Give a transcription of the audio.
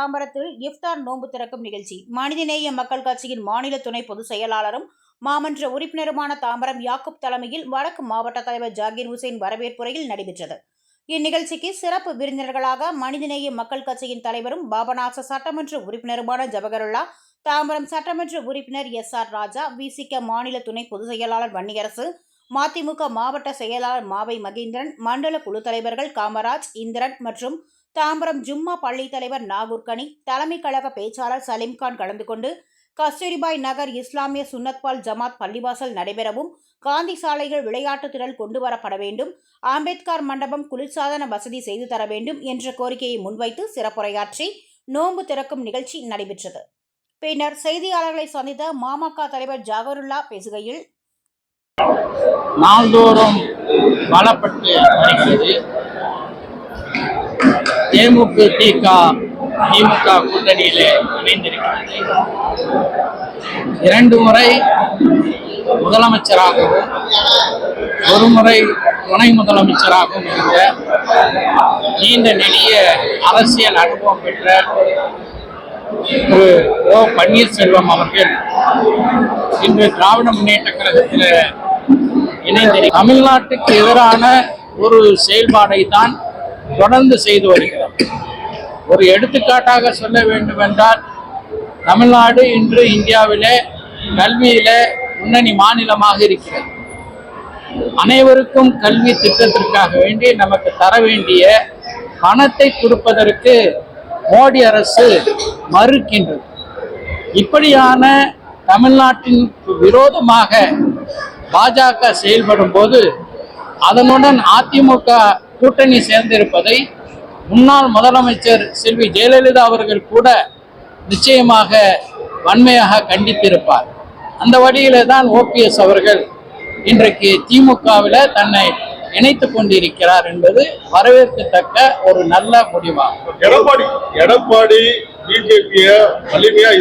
தாம்பரத்தில் இஃப்தார் நோன்பு திறக்கும் நிகழ்ச்சி மனிதநேய மக்கள் கட்சியின் மாநில துணை பொதுச் செயலாளரும் மாமன்ற உறுப்பினருமான தாம்பரம் யாக்கூப் தலைமையில் வடக்கு மாவட்ட தலைவர் ஜாகீர் ஹுசைன் வரவேற்புரையில் நடைபெற்றது. இந்நிகழ்ச்சிக்கு சிறப்பு விருந்தினர்களாக மனிதநேய மக்கள் கட்சியின் தலைவரும் பாபநாச சட்டமன்ற உறுப்பினருமான ஜவஹருல்லா, தாம்பரம் சட்டமன்ற உறுப்பினர் SR ராஜா, விசிக மாநில துணை பொதுச் செயலாளர் வன்னியரசு, மதிமுக மாவட்ட செயலாளர் மாவை மகேந்திரன், மண்டல குழு தலைவர்கள் காமராஜ், இந்திரன் மற்றும் தாம்பரம் ஜும்மா பள்ளி தலைவர் நாகூர்கனி, தலைமை கழக பேச்சாளர் சலீம்கான் கலந்து கொண்டு கஸ்தூரிபாய் நகர் இஸ்லாமிய சுன்னத்பால் ஜமாத் பள்ளிவாசல் நடைபெறவும், காந்தி சாலைகள் விளையாட்டு திடல் கொண்டு வரப்பட வேண்டும், அம்பேத்கர் மண்டபம் குளிர்சாதன வசதி செய்து தர வேண்டும் என்ற கோரிக்கையை முன்வைத்து சிறப்புரையாற்றி நோன்பு திறக்கும் நிகழ்ச்சி நடைபெற்றது. பின்னர் செய்தியாளர்களை சந்தித்த மாமக தலைவர் ஜவஹருல்லா பேசுகையில், நாள்தோறும் பலப்பட்டு வருகிறது. தேமுதிக திமுக கூட்டணியிலே இணைந்திருக்கிறது. 2 முறை முதலமைச்சராகவும் 1 முறை துணை முதலமைச்சராகவும் இருந்த நீண்ட நெடிய அரசியல் அனுபவம் பெற்ற திரு ஓ பன்னீர்செல்வம் அவர்கள் இன்று திராவிட முன்னேற்ற கழகத்தில் இணைந்து தமிழ்நாட்டுக்கு எதிரான ஒரு செயல்பாடை தான் தொடர்ந்து செய்து வருகிறார். ஒரு எடுத்துக்காட்டாக சொல்ல வேண்டும் என்றால், தமிழ்நாடு இன்று இந்தியாவிலே கல்வியில முன்னணி மாநிலமாக இருக்கிறது. அனைவருக்கும் கல்வி திட்டத்திற்காக வேண்டி நமக்கு தர வேண்டிய பணத்தை கொடுப்பதற்கு மோடி அரசு மறுக்கின்றது. இப்படியான தமிழ்நாட்டின் விரோதமாக பாஜக செயல்படும் போது அதனுடன் அதிமுக கூட்டணி சேர்ந்திருப்பதை முன்னாள் முதலமைச்சர் செல்வி ஜெயலலிதா அவர்கள் கூட நிச்சயமாக வன்மையாக கண்டித்திருப்பார். அந்த வழியிலே தான் OPS அவர்கள் இன்றைக்கு திமுகவில் தன்னை இணைத்துக் கொண்டிருக்கிறார் என்பது வரவேற்கத்தக்க ஒரு நல்ல முடிவாகும். எடப்பாடி பிஜேபியை வலிமையா